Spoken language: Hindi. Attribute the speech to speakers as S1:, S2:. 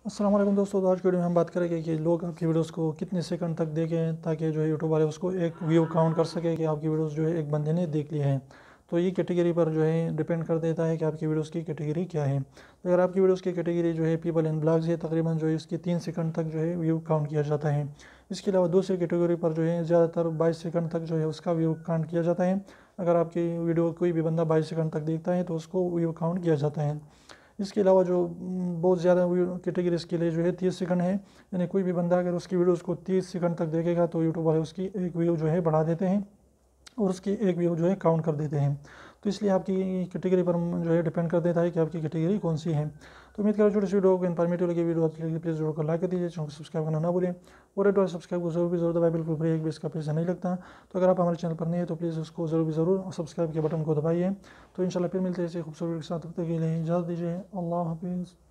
S1: अस्सलाम वालेकुम दोस्तों। तो आज की वीडियो में हम बात करेंगे कि लोग आपकी वीडियोस को कितने सेकंड तक देखें ताकि जो है यूट्यूब वाले उसको एक व्यू काउंट कर सके कि आपकी वीडियोस जो है एक बंदे ने देख ली है। तो ये कैटेगरी पर जो है डिपेंड कर देता है कि आपकी वीडियोस की कैटेगरी क्या है। तो अगर आपकी वीडियोस की कैटेगरी जो है पीपल एंड ब्लॉग्स है, तकरीबन जो है इसकी 3 सेकंड तक जो है व्यू काउंट किया जाता है। इसके अलावा दूसरी कैटेगरी पर जो है ज़्यादातर 22 सेकंड तक जो है उसका व्यू काउंट किया जाता है। अगर आपकी वीडियो कोई भी बंदा 22 सेकंड तक देखता है तो उसको व्यू काउंट किया जाता है। इसके अलावा जो बहुत ज़्यादा कैटेगरीज के लिए जो है 30 सेकंड है, यानी कोई भी बंदा अगर उसकी वीडियोस को 30 सेकंड तक देखेगा तो यूट्यूब वाले उसकी एक व्यू जो है बढ़ा देते हैं और उसकी एक व्यू जो है काउंट कर देते हैं। तो इसलिए आपकी कैटेगरी पर जो है डिपेंड कर देता है कि आपकी कैटेगरी कौन सी है। तो उम्मीद करो छोटी सी वीडियो को इन्फॉर्मेटिव लगी, वीडियो अच्छी लगी प्लीज़ वीडियो को लाइक कर दीजिए, चैनल को सब्सक्राइब करना ना भूलें और रेड वाले सब्सक्राइब को जरूर भी जरूर दबाए, बिल्कुल फ्री, एक भी इसका पैसा नहीं लगता। तो अगर आप हमारे चैनल पर नहीं है तो प्लीज़ उसको ज़रूर भी ज़रूर सब्सक्राइब के बटन को दबाइए। तो इंशाल्लाह फिर मिलते हैं ऐसे खूबसूरत के साथ, तब तक के लिए इजाज़त दीजिए। अल्लाह हाफिज़।